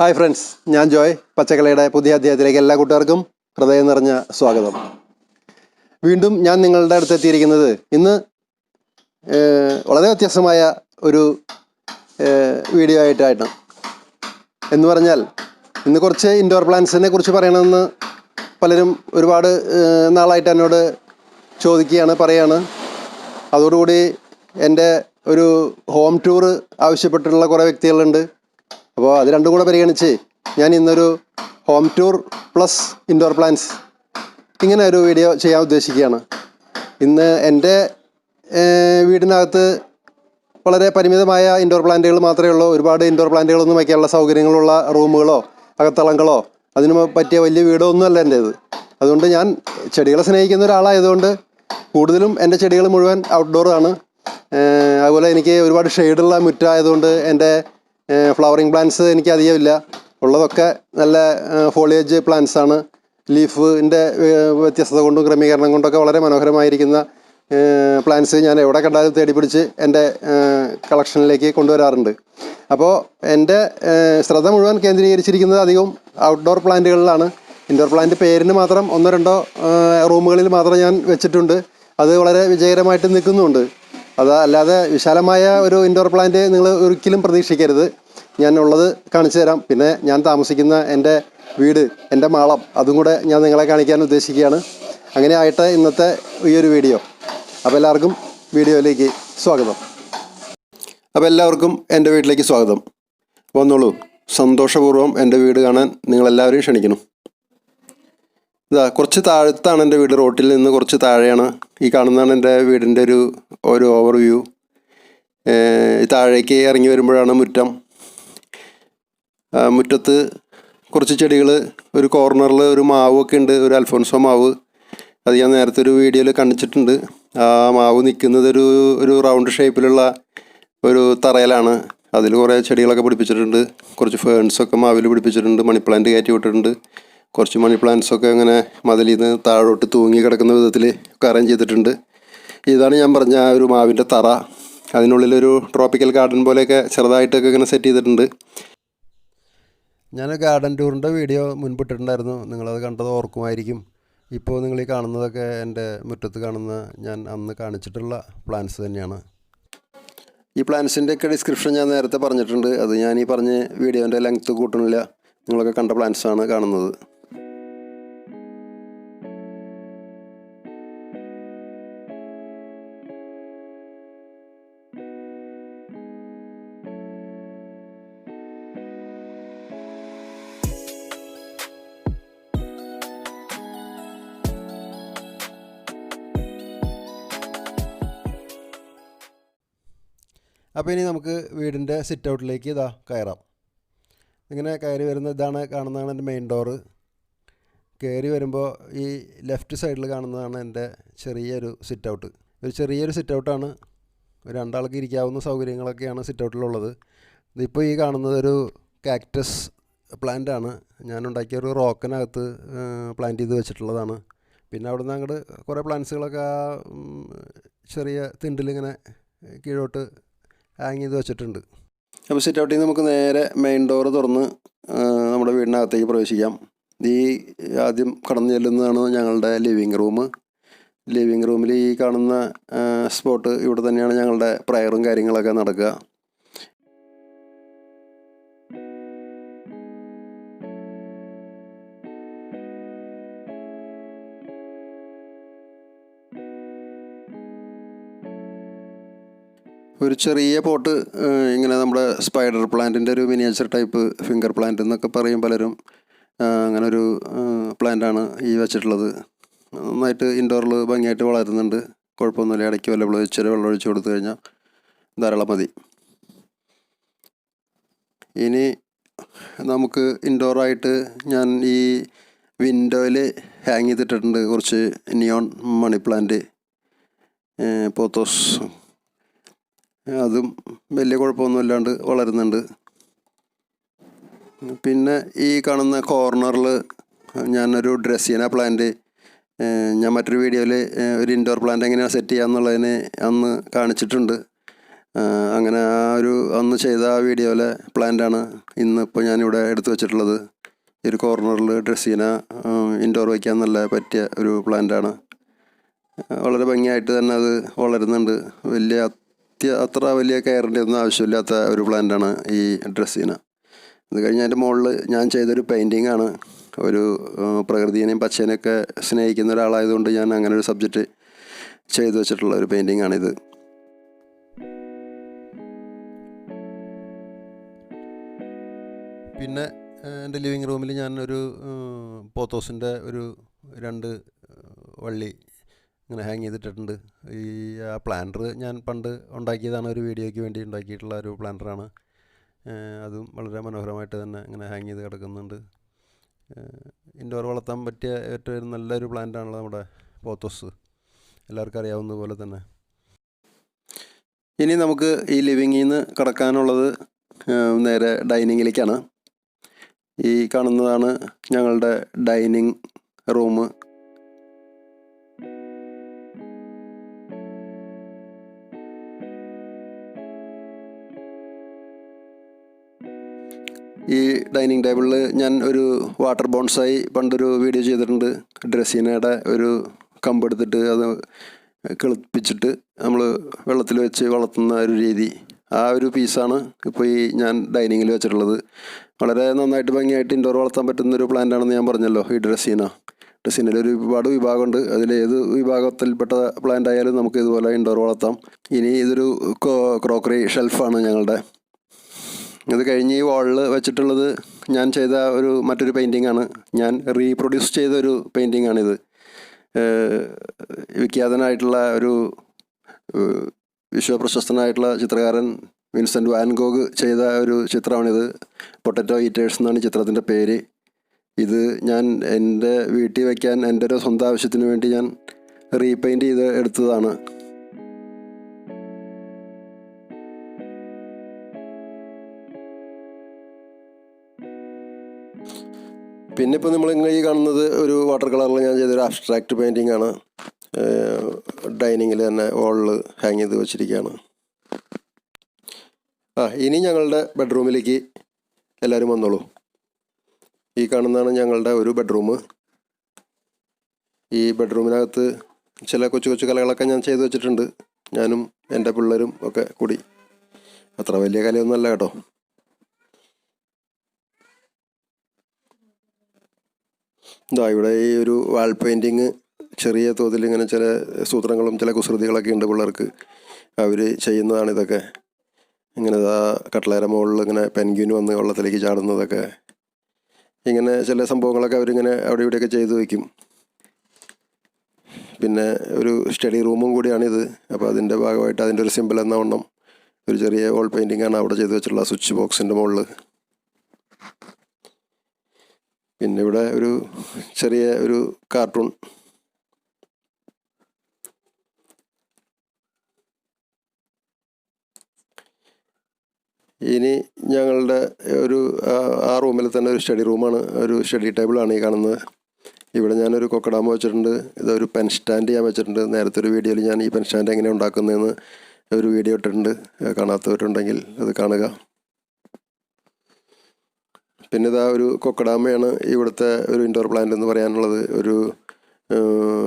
Hi friends, ഞാൻ ജോയ്. പച്ചക്കളയുടെ പുതിയ അധ്യായത്തിലേക്ക് എല്ലാ കൂട്ടുകാർക്കും ഹൃദയം നിറഞ്ഞ സ്വാഗതം. വീണ്ടും ഞാൻ നിങ്ങളുടെ അടുത്ത് എത്തിയിരിക്കുന്നത് ഇന്ന് വളരെ വ്യത്യസ്തമായ ഒരു വീഡിയോ ആയിട്ടാണ്. എന്ന് പറഞ്ഞാൽ ഇന്ന് കുറച്ച് ഇൻഡോർ പ്ലാന്റ്സിനെ കുറിച്ച് പറയണമെന്ന് പലരും ഒരുപാട് നാളായിട്ട് എന്നോട് ചോദിക്കുകയാണ്, പറയാണ്. അതോടുകൂടി എൻ്റെ ഒരു ഹോം ടൂർ ആവശ്യപ്പെട്ടിട്ടുള്ള കുറേ വ്യക്തികളുണ്ട്. അപ്പോൾ അത് രണ്ടും കൂടെ പരിഗണിച്ച് ഞാൻ ഇന്നൊരു home tour plus indoor plants ഇങ്ങനെ ഒരു വീഡിയോ ചെയ്യാൻ ഉദ്ദേശിക്കുകയാണ്. ഇന്ന് എൻ്റെ വീടിനകത്ത് വളരെ പരിമിതമായ ഇൻഡോർ പ്ലാന്റുകൾ മാത്രമേ ഉള്ളൂ. ഒരുപാട് ഇൻഡോർ പ്ലാന്റുകളൊന്നും വയ്ക്കാനുള്ള സൗകര്യങ്ങളുള്ള റൂമുകളോ അകത്തളങ്ങളോ അതിന് പറ്റിയ വലിയ വീടോ ഒന്നുമല്ല എൻ്റേത്. അതുകൊണ്ട് ഞാൻ ചെടികളെ സ്നേഹിക്കുന്ന ഒരാളായതുകൊണ്ട് കൂടുതലും എൻ്റെ ചെടികൾ മുഴുവൻ ഔട്ട്ഡോർ ആണ്. അതുപോലെ എനിക്ക് ഒരുപാട് ഷെയ്ഡുള്ള മുറ്റായതുകൊണ്ട് എൻ്റെ ഫ്ലവറിങ് പ്ലാന്റ്സ് എനിക്ക് അധികമില്ല. ഉള്ളതൊക്കെ നല്ല ഫോളിയേജ് പ്ലാന്റ്സ് ആണ്. ലീഫിൻ്റെ വ്യത്യസ്തത കൊണ്ടും ക്രമീകരണം കൊണ്ടൊക്കെ വളരെ മനോഹരമായിരിക്കുന്ന പ്ലാന്റ്സ് ഞാൻ എവിടെ കണ്ടാലും തേടി പിടിച്ച് എൻ്റെ കളക്ഷനിലേക്ക് കൊണ്ടുവരാറുണ്ട്. അപ്പോൾ എൻ്റെ ശ്രദ്ധ മുഴുവൻ കേന്ദ്രീകരിച്ചിരിക്കുന്നത് അധികവും ഔട്ട്ഡോർ പ്ലാന്റുകളിലാണ്. ഇൻഡോർ പ്ലാന്റ് പേരിന് മാത്രം 1-2 റൂമുകളിൽ മാത്രം ഞാൻ വെച്ചിട്ടുണ്ട്. അത് വളരെ വിജയകരമായിട്ട് നിൽക്കുന്നുമുണ്ട്. അല്ലാതെ വിശാലമായ ഒരു ഇൻഡോർ പ്ലാന്റ് നിങ്ങൾ ഒരിക്കലും പ്രതീക്ഷിക്കരുത്. ഞാൻ ഉള്ളത് കാണിച്ചു തരാം. പിന്നെ ഞാൻ താമസിക്കുന്ന എൻ്റെ വീട്, എൻ്റെ മാളം, അതും കൂടെ ഞാൻ നിങ്ങളെ കാണിക്കാൻ ഉദ്ദേശിക്കുകയാണ്. അങ്ങനെ ആയിട്ട് ഇന്നത്തെ ഈ ഒരു വീഡിയോ. അപ്പോൾ എല്ലാവർക്കും വീഡിയോയിലേക്ക് സ്വാഗതം. അപ്പോൾ എല്ലാവർക്കും എൻ്റെ വീട്ടിലേക്ക് സ്വാഗതം. വന്നോളൂ, സന്തോഷപൂർവ്വം എൻ്റെ വീട് കാണാൻ നിങ്ങളെല്ലാവരും ക്ഷണിക്കണം. ഇതാ കുറച്ച് താഴത്താണ് എൻ്റെ വീട്, റോട്ടിൽ നിന്ന് കുറച്ച് താഴെയാണ്. ഈ കാണുന്നതാണ് എൻ്റെ വീടിൻ്റെ ഒരു ഓവർവ്യൂ. താഴേക്ക് ഇറങ്ങി വരുമ്പോഴാണ് മുറ്റം. മുറ്റത്ത് കുറച്ച് ചെടികൾ, ഒരു കോർണറിൽ ഒരു മാവൊക്കെ ഉണ്ട്, ഒരു അൽഫോൻസോ മാവ്. അത് ഞാൻ നേരത്തെ ഒരു വീഡിയോയിൽ കാണിച്ചിട്ടുണ്ട്. ആ മാവ് നിൽക്കുന്നത് ഒരു റൗണ്ട് ഷേപ്പിലുള്ള ഒരു തറയിലാണ്. അതിൽ കുറേ ചെടികളൊക്കെ പിടിപ്പിച്ചിട്ടുണ്ട്. കുറച്ച് ഫേൺസൊക്കെ മാവിൽ പിടിപ്പിച്ചിട്ടുണ്ട്. മണി പ്ലാന്റ് കയറ്റി വിട്ടിട്ടുണ്ട്. കുറച്ച് മണി പ്ലാന്റ്സൊക്കെ അങ്ങനെ മതിലിൽ നിന്ന് താഴോട്ട് തൂങ്ങി കിടക്കുന്ന വിധത്തിൽ ഒക്കെ അറേഞ്ച് ചെയ്തിട്ടുണ്ട്. ഇതാണ് ഞാൻ പറഞ്ഞ ആ ഒരു മാവിൻ്റെ തറ. അതിനുള്ളിലൊരു ട്രോപ്പിക്കൽ ഗാർഡൻ പോലെയൊക്കെ ചെറുതായിട്ടൊക്കെ ഇങ്ങനെ സെറ്റ് ചെയ്തിട്ടുണ്ട്. ഞാൻ ഗാർഡൻ ടൂറിൻ്റെ വീഡിയോ മുൻപിട്ടിട്ടുണ്ടായിരുന്നു, നിങ്ങളത് കണ്ടത് ഓർക്കുമായിരിക്കും. ഇപ്പോൾ നിങ്ങൾ ഈ കാണുന്നതൊക്കെ എൻ്റെ മുറ്റത്ത് കാണുന്ന ഞാൻ അന്ന് കാണിച്ചിട്ടുള്ള പ്ലാന്റ്സ് തന്നെയാണ്. ഈ പ്ലാന്റ്സിൻ്റെയൊക്കെ ഡിസ്ക്രിപ്ഷൻ ഞാൻ നേരത്തെ പറഞ്ഞിട്ടുണ്ട്. അത് ഞാൻ ഈ പറഞ്ഞ വീഡിയോൻ്റെ ലെങ്ത്ത് കൂട്ടണില്ല. നിങ്ങളൊക്കെ കണ്ട പ്ലാന്റ്സാണ് കാണുന്നത്. അപ്പോൾ ഇനി നമുക്ക് വീടിൻ്റെ സിറ്റ് ഔട്ടിലേക്ക് കയറാം. ഇങ്ങനെ കയറി ഇതാണ് കാണുന്നതാണ് എൻ്റെ മെയിൻ ഡോറ്. കയറി വരുമ്പോൾ ഈ ലെഫ്റ്റ് സൈഡിൽ കാണുന്നതാണ് എൻ്റെ ചെറിയൊരു സിറ്റ് ഔട്ട്. ഒരു ചെറിയൊരു സിറ്റ് ഔട്ടാണ്. 2 ആൾക്ക് ഇരിക്കാവുന്ന സൗകര്യങ്ങളൊക്കെയാണ് സിറ്റ് ഔട്ടിലുള്ളത്. ഇതിപ്പോൾ ഈ കാണുന്നത് ഒരു കാക്ടസ് പ്ലാന്റ് ആണ്. ഞാനുണ്ടാക്കിയ ഒരു റോക്കിനകത്ത് പ്ലാന്റ് ചെയ്ത് വെച്ചിട്ടുള്ളതാണ്. പിന്നെ അവിടെ നിന്ന് അങ്ങോട്ട് കുറേ പ്ലാന്റ്സുകളൊക്കെ ആ ചെറിയ തിണ്ടിലിങ്ങനെ കീഴോട്ട് ഹാങ് ചെയ്ത് വെച്ചിട്ടുണ്ട്. അപ്പോൾ സിറ്റ് ഔട്ടിൽ നിന്ന് നമുക്ക് നേരെ മെയിൻ ഡോറ് തുറന്ന് നമ്മുടെ വീടിനകത്തേക്ക് പ്രവേശിക്കാം. ഈ ആദ്യം കടന്നു ചെല്ലുന്നതാണ് ഞങ്ങളുടെ ലിവിങ് റൂം. ലിവിങ് റൂമിൽ ഈ കാണുന്ന സ്പോട്ട്, ഇവിടെ തന്നെയാണ് ഞങ്ങളുടെ പ്രയറും കാര്യങ്ങളൊക്കെ നടക്കുക. ഒരു ചെറിയ പോട്ട്, ഇങ്ങനെ നമ്മുടെ സ്പൈഡർ പ്ലാന്റിൻ്റെ ഒരു മിനിയേച്ചർ ടൈപ്പ് ഫിംഗർ പ്ലാന്റ് എന്നൊക്കെ പറയും പലരും. അങ്ങനെ ഒരു പ്ലാന്റാണ് ഈ വെച്ചിട്ടുള്ളത്. നന്നായിട്ട് ഇൻഡോറിൽ ഭംഗിയായിട്ട് വളരുന്നുണ്ട്. കുഴപ്പമൊന്നുമില്ല. ഇടയ്ക്ക് ഇച്ചിരി വെള്ളം ഒഴിച്ച് കൊടുത്തു കഴിഞ്ഞാൽ ധാരാളം മതി. ഇനി നമുക്ക് ഇൻഡോറായിട്ട് ഞാൻ ഈ വിൻഡോയിൽ ഹാങ് ചെയ്തിട്ടുണ്ട് കുറച്ച് നിയോൺ മണി പ്ലാന്റ്, പോത്തോസ്. അതും വലിയ കുഴപ്പമൊന്നുമില്ലാണ്ട് വളരുന്നുണ്ട്. പിന്നെ ഈ കാണുന്ന കോർണറിൽ ഞാനൊരു ഡ്രസ്സീന പ്ലാന്റ്, ഞാൻ മറ്റൊരു വീഡിയോയിൽ ഒരു ഇൻഡോർ പ്ലാന്റ് എങ്ങനെയാണ് സെറ്റ് ചെയ്യാന്നുള്ളതിന് അന്ന് കാണിച്ചിട്ടുണ്ട്. അങ്ങനെ അന്ന് ചെയ്ത ആ വീഡിയോയിലെ പ്ലാന്റാണ് ഇന്നിപ്പോൾ ഞാനിവിടെ എടുത്തു വച്ചിട്ടുള്ളത്. ഈ ഒരു കോർണറിൽ ഡ്രസ്സീന ഇൻഡോർ വയ്ക്കാൻ നല്ല പറ്റിയ ഒരു പ്ലാന്റാണ്. വളരെ ഭംഗിയായിട്ട് തന്നെ അത് വളരുന്നുണ്ട്. അത്ര വലിയ കെയറിൻ്റെ ഒന്നും ആവശ്യമില്ലാത്ത ഒരു പ്ലാന്റാണ് ഈ ഡ്രസ്സീന. അത് കഴിഞ്ഞ് അതിൻ്റെ മുകളിൽ ഞാൻ ചെയ്തൊരു പെയിൻറ്റിങ്ങാണ്. ഒരു പ്രകൃതിയെയും പച്ചേനെയൊക്കെ സ്നേഹിക്കുന്ന ഒരാളായതുകൊണ്ട് ഞാൻ അങ്ങനെ ഒരു സബ്ജക്റ്റ് ചെയ്തു വെച്ചിട്ടുള്ള ഒരു പെയിൻറ്റിങ്ങാണിത്. പിന്നെ എൻ്റെ ലിവിങ് റൂമിൽ ഞാനൊരു പോത്തോസിൻ്റെ ഒരു 2 വള്ളി ഇങ്ങനെ ഹാങ് ചെയ്തിട്ടിട്ടുണ്ട്. ആ പ്ലാന്റർ ഞാൻ പണ്ട് ഉണ്ടാക്കിയതാണ്, ഒരു വീഡിയോയ്ക്ക് വേണ്ടി ഉണ്ടാക്കിയിട്ടുള്ള ഒരു പ്ലാന്ററാണ്. അതും വളരെ മനോഹരമായിട്ട് തന്നെ ഇങ്ങനെ ഹാങ് ചെയ്ത് കിടക്കുന്നുണ്ട്. ഇൻഡോർ വളർത്താൻ പറ്റിയ ഏറ്റവും നല്ലൊരു പ്ലാന്റാണല്ലോ നമ്മുടെ പോത്തോസ്, എല്ലാവർക്കും അറിയാവുന്ന പോലെ തന്നെ. ഇനി നമുക്ക് ഈ ലിവിങ്ങിൽ നിന്ന് കടക്കാനുള്ളത് നേരെ ഡൈനിങ്ങിലേക്കാണ്. ഈ കാണുന്നതാണ് ഞങ്ങളുടെ ഡൈനിങ് റൂം. ഈ ഡൈനിങ് ടേബിളിൽ ഞാൻ ഒരു വാട്ടർ ബോൺസായി പണ്ടൊരു വീഡിയോ ചെയ്തിട്ടുണ്ട്. ഡ്രസ്സീനയുടെ ഒരു കമ്പെടുത്തിട്ട് അത് കിളിപ്പിച്ചിട്ട് നമ്മൾ വെള്ളത്തിൽ വെച്ച് വളർത്തുന്ന ഒരു രീതി, ആ ഒരു പീസാണ് ഇപ്പോൾ ഈ ഞാൻ ഡൈനിങ്ങിൽ വെച്ചിട്ടുള്ളത്. വളരെ നന്നായിട്ട് ഭംഗിയായിട്ട് ഇൻഡോർ വളർത്താൻ പറ്റുന്നൊരു പ്ലാന്റാണെന്ന് ഞാൻ പറഞ്ഞല്ലോ ഈ ഡ്രസ്സീനയിൽ ഒരുപാട് വിഭാഗമുണ്ട്. അതിലേത് വിഭാഗത്തിൽപ്പെട്ട പ്ലാന്റ് ആയാലും നമുക്ക് ഇതുപോലെ ഇൻഡോർ വളർത്താം. ഇനി ഇതൊരു ക്രോക്കറി ഷെൽഫാണ് ഞങ്ങളുടെ. ഇത് കഴിഞ്ഞ് ഈ വാളിൽ വെച്ചിട്ടുള്ളത് ഞാൻ ചെയ്ത മറ്റൊരു പെയിൻറ്റിങ്ങാണ്. ഞാൻ റീപ്രൊഡ്യൂസ് ചെയ്തൊരു പെയിൻറ്റിങ്ങാണിത്. വിഖ്യാതനായിട്ടുള്ള ഒരു വിശ്വപ്രശസ്തനായിട്ടുള്ള ചിത്രകാരൻ വിൻസെൻ്റ് വാൻ ഗോഗ് ചെയ്ത ഒരു ചിത്രമാണിത്. പൊട്ടറ്റോ ഈറ്റേഴ്സ് എന്നാണ് ചിത്രത്തിൻ്റെ പേര്. ഇത് ഞാൻ എൻ്റെ വീട്ടിൽ വയ്ക്കാൻ എൻ്റെ ഒരു സ്വന്തം ആവശ്യത്തിന് വേണ്ടി ഞാൻ റീപെയിൻറ്റ് ചെയ്ത് എടുത്തതാണ്. പിന്നെ ഇപ്പോൾ നമ്മളിങ്ങനെ ഈ കാണുന്നത് ഒരു വാട്ടർ കളറിൽ ഞാൻ ചെയ്തൊരു അബ്സ്ട്രാക്റ്റ് പെയിൻറ്റിംഗ് ആണ്. ഡൈനിങ്ങിൽ തന്നെ വാളിൽ ഹാങ് ചെയ്ത് വെച്ചിരിക്കുകയാണ്. ഇനി ഞങ്ങളുടെ ബെഡ്റൂമിലേക്ക് എല്ലാവരും വന്നോളൂ. ഈ കാണുന്നതാണ് ഞങ്ങളുടെ ഒരു ബെഡ്റൂം. ഈ ബെഡ്റൂമിനകത്ത് ചില കൊച്ചു കലകളൊക്കെ ഞാൻ ചെയ്തു വെച്ചിട്ടുണ്ട്, ഞാനും എൻ്റെ പിള്ളേരും ഒക്കെ കൂടി. അത്ര വലിയ കലയൊന്നുമല്ല കേട്ടോ. ഇവിടെ ഈ ഒരു വാൾ പെയിൻറ്റിങ് ചെറിയ തോതിൽ ഇങ്ങനെ ചില സൂത്രങ്ങളും ചില കുസൃതികളൊക്കെ ഉണ്ട് പിള്ളേർക്ക്, അവർ ചെയ്യുന്നതാണിതൊക്കെ. ഇങ്ങനെ കട്ട്ളേര മുകളിൽ ഇങ്ങനെ പെൻഗ്വിൻ വന്ന് വെള്ളത്തിലേക്ക് ചാടുന്നതൊക്കെ, ഇങ്ങനെ ചില സംഭവങ്ങളൊക്കെ അവരിങ്ങനെ അവിടെ ഇവിടെയൊക്കെ ചെയ്തു വയ്ക്കും. പിന്നെ ഒരു സ്റ്റഡി റൂമും കൂടിയാണിത്. അപ്പോൾ അതിൻ്റെ ഭാഗമായിട്ട് അതിൻ്റെ ഒരു സിമ്പിൾ എന്ന വണ്ണം ഒരു ചെറിയ വോൾ പെയിൻറ്റിങ്ങാണ് അവിടെ ചെയ്തു വെച്ചിട്ടുള്ള സ്വിച്ച് ബോക്സിൻ്റെ മുകളിൽ. പിന്നെ ഇവിടെ ഒരു ചെറിയ ഒരു കാർട്ടൂൺ. ഇനി ഞങ്ങളുടെ ആ റൂമിൽ തന്നെ ഒരു സ്റ്റഡി റൂമാണ്, ഒരു സ്റ്റഡി ടേബിളാണ് ഈ കാണുന്നത്. ഇവിടെ ഞാനൊരു കൊക്കഡാമ വെച്ചിട്ടുണ്ട്. ഇതൊരു പെൻ സ്റ്റാൻഡ് ഞാൻ വെച്ചിട്ടുണ്ട്. നേരത്തെ ഒരു വീഡിയോയിൽ ഞാൻ ഈ പെൻ സ്റ്റാൻഡ് എങ്ങനെ ഉണ്ടാക്കുന്നതെന്ന് ഒരു വീഡിയോ ഇട്ടിട്ടുണ്ട്, കാണാത്തവരുണ്ടെങ്കിൽ അത് കാണുക. പിന്നെ ഒരു കൊക്കഡാമയാണ് ഇവിടുത്തെ ഒരു ഇൻഡോർ പ്ലാന്റ് എന്ന് പറയാനുള്ളത്. ഒരു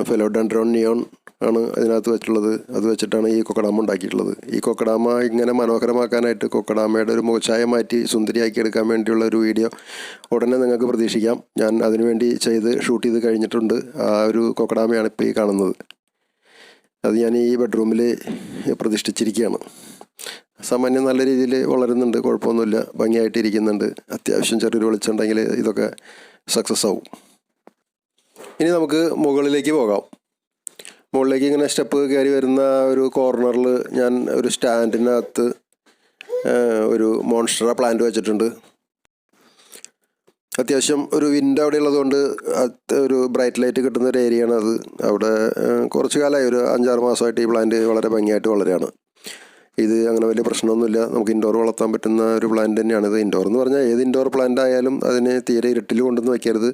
ഫെലോഡെൻഡ്രോൺ നിയോൺ ആണ് അതിനകത്ത് വെച്ചിട്ടുള്ളത്. അത് വെച്ചിട്ടാണ് ഈ കൊക്കഡാമ ഉണ്ടാക്കിയിട്ടുള്ളത്. ഈ കൊക്കഡാമ ഇങ്ങനെ മനോഹരമാക്കാനായിട്ട് കൊക്കഡാമയുടെ ഒരു മുഖച്ഛായ മാറ്റി സുന്ദരിയാക്കി എടുക്കാൻ വേണ്ടിയുള്ള ഒരു വീഡിയോ ഉടനെ നിങ്ങൾക്ക് പ്രതീക്ഷിക്കാം. ഞാൻ അതിനുവേണ്ടി ഷൂട്ട് ചെയ്ത് കഴിഞ്ഞിട്ടുണ്ട്. ആ ഒരു കൊക്കഡാമയാണ് ഇപ്പോൾ ഈ കാണുന്നത്. അത് ഞാൻ ഈ ബെഡ്റൂമിൽ പ്രതിഷ്ഠിച്ചിരിക്കുകയാണ്. സാമാന്യം നല്ല രീതിയിൽ വളരുന്നുണ്ട്, കുഴപ്പമൊന്നുമില്ല, ഭംഗിയായിട്ട് ഇരിക്കുന്നുണ്ട്. അത്യാവശ്യം ചെറിയൊരു വെളിച്ചുണ്ടെങ്കിൽ ഇതൊക്കെ സക്സസ് ആവും. ഇനി നമുക്ക് മുകളിലേക്ക് പോകാം. മുകളിലേക്ക് ഇങ്ങനെ സ്റ്റെപ്പ് കയറി വരുന്ന ഒരു കോർണറിൽ ഞാൻ ഒരു സ്റ്റാൻഡിനകത്ത് ഒരു മോൺസ്റ്ററ പ്ലാന്റ് വെച്ചിട്ടുണ്ട്. അത്യാവശ്യം ഒരു വിൻഡ് അവിടെ ഉള്ളതുകൊണ്ട് ഒരു ബ്രൈറ്റ് ലൈറ്റ് കിട്ടുന്ന ഒരു ഏരിയയാണ് അത്. അവിടെ കുറച്ച് കാലമായി, ഒരു 5-6 മാസമായിട്ട് ഈ പ്ലാന്റ് വളരെ ഭംഗിയായിട്ട് വളരുകയാണ്. ഇത് അങ്ങനെ വലിയ പ്രശ്നമൊന്നുമില്ല, നമുക്ക് ഇൻഡോർ വളർത്താൻ പറ്റുന്ന ഒരു പ്ലാന്റ് തന്നെയാണിത്. ഇൻഡോർ എന്ന് പറഞ്ഞാൽ ഏത് ഇൻഡോർ പ്ലാന്റ് ആയാലും അതിനെ തീരെ ഇരുട്ടിൽ കൊണ്ടുവന്ന് വയ്ക്കരുത്,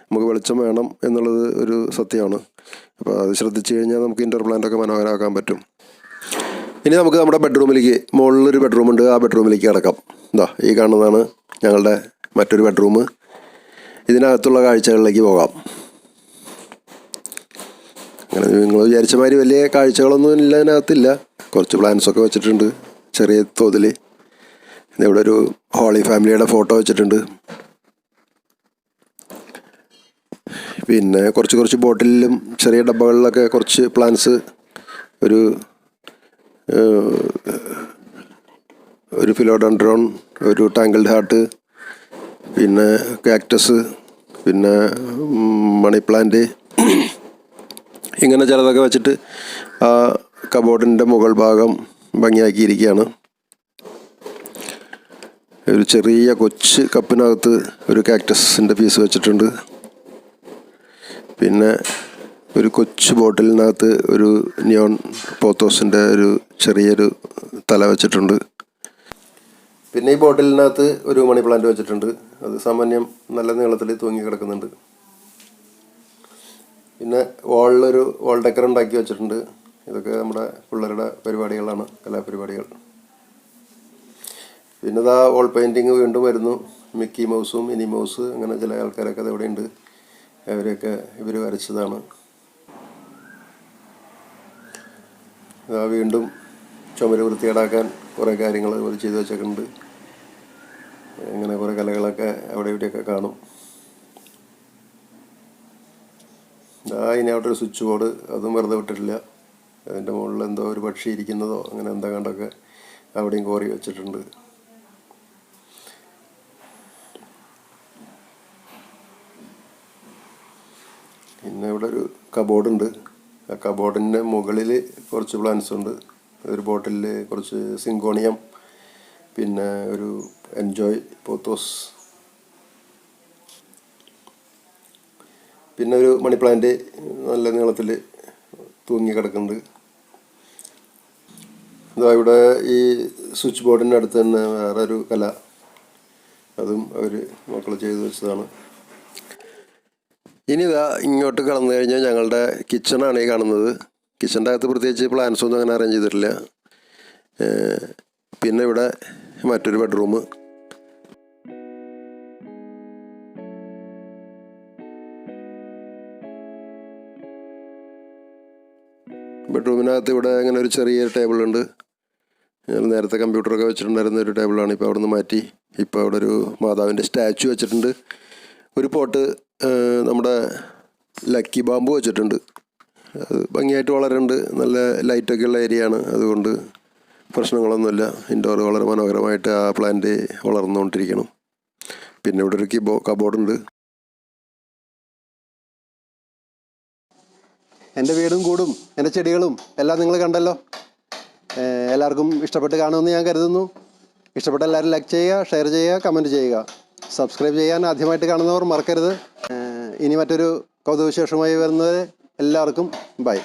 നമുക്ക് വെളിച്ചം വേണം എന്നുള്ളത് ഒരു സത്യമാണ്. അപ്പോൾ അത് ശ്രദ്ധിച്ചു കഴിഞ്ഞാൽ നമുക്ക് ഇൻഡോർ പ്ലാന്റൊക്കെ മനോഹരമാക്കാൻ പറ്റും. ഇനി നമുക്ക് നമ്മുടെ ബെഡ്റൂമിലേക്ക്, മുകളിലൊരു ബെഡ്റൂമുണ്ട്, ആ ബെഡ്റൂമിലേക്ക് കിടക്കാം. എന്താ ഈ കാണുന്നതാണ് ഞങ്ങളുടെ മറ്റൊരു ബെഡ്റൂം. ഇതിനകത്തുള്ള കാഴ്ചകളിലേക്ക് പോകാം. അങ്ങനെ നിങ്ങൾ വിചാരിച്ച മാതിരി വലിയ കാഴ്ചകളൊന്നും ഇല്ല, ഇതിനകത്തില്ല. കുറച്ച് പ്ലാൻസൊക്കെ വെച്ചിട്ടുണ്ട് ചെറിയ തോതിൽ. ഇവിടെ ഒരു ഹോളി ഫാമിലിയുടെ ഫോട്ടോ വെച്ചിട്ടുണ്ട്. പിന്നെ കുറച്ച് ബോട്ടിലും ചെറിയ ഡബ്ബകളിലൊക്കെ കുറച്ച് പ്ലാന്റ്സ്, ഒരു ഫിലോഡൻഡ്രോൺ, ഒരു ടാങ്കിൾഡ് ഹാർട്ട്, പിന്നെ കാക്ടസ്, പിന്നെ മണി പ്ലാന്റ്, ഇങ്ങനെ ചിലതൊക്കെ വെച്ചിട്ട് ആ കബോർഡിൻ്റെ മുകൾ ഭാഗം ഭംഗിയാക്കിയിരിക്കുകയാണ്. ഒരു ചെറിയ കൊച്ച് കപ്പിനകത്ത് ഒരു കാക്ടസിൻ്റെ പീസ് വെച്ചിട്ടുണ്ട്. പിന്നെ ഒരു കൊച്ചു ബോട്ടിലിനകത്ത് ഒരു നിയോൺ പോത്തോസിൻ്റെ ഒരു ചെറിയൊരു തല വെച്ചിട്ടുണ്ട്. പിന്നെ ഈ ബോട്ടിലിനകത്ത് ഒരു മണി പ്ലാന്റ് വെച്ചിട്ടുണ്ട്. അത് സാമാന്യം നല്ല നീളത്തിൽ തൂങ്ങി കിടക്കുന്നുണ്ട്. പിന്നെ വാളിലൊരു വാൾ ഡെക്കർ ഉണ്ടാക്കി വെച്ചിട്ടുണ്ട്. ഇതൊക്കെ നമ്മുടെ പിള്ളേരുടെ പരിപാടികളാണ്, കലാപരിപാടികൾ. പിന്നെ ഇതാ വാൾ പെയിൻറ്റിങ് വീണ്ടും വരുന്നു. മിക്കി മൗസും മിനി മൗസ്, അങ്ങനെ ചില ആൾക്കാരൊക്കെ അത് ഇവിടെയുണ്ട്. അവരെയൊക്കെ ഇവർ വരച്ചതാണ്. വീണ്ടും ചുമര് വൃത്തികേടാക്കാൻ കുറേ കാര്യങ്ങൾ ഇവർ ചെയ്തു വെച്ചിട്ടുണ്ട്. അങ്ങനെ കുറേ കലകളൊക്കെ അവിടെ ഇവിടെയൊക്കെ കാണും. ഇനി അവിടെ ഒരു സ്വിച്ച് ബോർഡ്, അതും വെറുതെ വിട്ടിട്ടില്ല. അതിൻ്റെ മുകളിൽ എന്തോ ഒരു പക്ഷി ഇരിക്കുന്നതോ അങ്ങനെ എന്താ കണ്ടൊക്കെ അവിടെയും കോറി വെച്ചിട്ടുണ്ട്. പിന്നെ ഇവിടെ ഒരു കബോർഡുണ്ട്. ആ കബോർഡിൻ്റെ മുകളിൽ കുറച്ച് പ്ലാന്റ്സ് ഉണ്ട്. ഒരു ബോട്ടിലിൽ കുറച്ച് സിങ്കോണിയം, പിന്നെ ഒരു എൻജോയ് പോത്തോസ്, പിന്നെ ഒരു മണി പ്ലാന്റ് നല്ല നീളത്തിൽ തൂങ്ങി കിടക്കുന്നുണ്ട്. ഇതാ ഇവിടെ ഈ സ്വിച്ച് ബോർഡിൻ്റെ അടുത്ത് തന്നെ വേറെ ഒരു കല, അതും അവർ മക്കൾ ചെയ്തു വെച്ചതാണ്. ഇനി ഇതാ ഇങ്ങോട്ട് കടന്നു കഴിഞ്ഞാൽ ഞങ്ങളുടെ കിച്ചണാണ് ഈ കാണുന്നത്. കിച്ചൻ്റെ അകത്ത് പ്രത്യേകിച്ച് പ്ലാൻസ് ഒന്നും അങ്ങനെ അറേഞ്ച് ചെയ്തിട്ടില്ല. പിന്നെ ഇവിടെ മറ്റൊരു ബെഡ്റൂം. ബെഡ്റൂമിനകത്ത് ഇവിടെ ഇങ്ങനെ ഒരു ചെറിയ ടേബിളുണ്ട്. ഞാൻ നേരത്തെ കമ്പ്യൂട്ടറൊക്കെ വെച്ചിട്ടുണ്ടായിരുന്ന ഒരു ടേബിളാണ്. ഇപ്പോൾ അവിടെ നിന്ന് മാറ്റി ഇപ്പോൾ അവിടെ ഒരു മാതാവിൻ്റെ സ്റ്റാച്ചു വെച്ചിട്ടുണ്ട്. ഒരു പോട്ട് നമ്മുടെ ലക്കി ബാമ്പു വെച്ചിട്ടുണ്ട്. അത് ഭംഗിയായിട്ട് വളരുന്നുണ്ട്. നല്ല ലൈറ്റൊക്കെ ഉള്ള ഏരിയയാണ്, അതുകൊണ്ട് പ്രശ്നങ്ങളൊന്നുമില്ല. ഇൻഡോർ വളരെ മനോഹരമായിട്ട് ആ പ്ലാന്റ് വളർന്നുകൊണ്ടിരിക്കണം. പിന്നെ ഇവിടെ ഒരു കബോർഡുണ്ട്. എൻ്റെ വീടും കൂടും എൻ്റെ ചെടികളും എല്ലാം നിങ്ങൾ കണ്ടല്ലോ. എല്ലാവർക്കും ഇഷ്ടപ്പെട്ട് കാണുമെന്ന് ഞാൻ കരുതുന്നു. ഇഷ്ടപ്പെട്ട എല്ലാവരും ലൈക്ക് ചെയ്യുക, ഷെയർ ചെയ്യുക, കമൻറ്റ് ചെയ്യുക. സബ്സ്ക്രൈബ് ചെയ്യാൻ ആദ്യമായിട്ട് കാണുന്നവർ മറക്കരുത്. ഇനി മറ്റൊരു കൗതുകവിശേഷമായി വരുന്നത് എല്ലാവർക്കും ബൈ.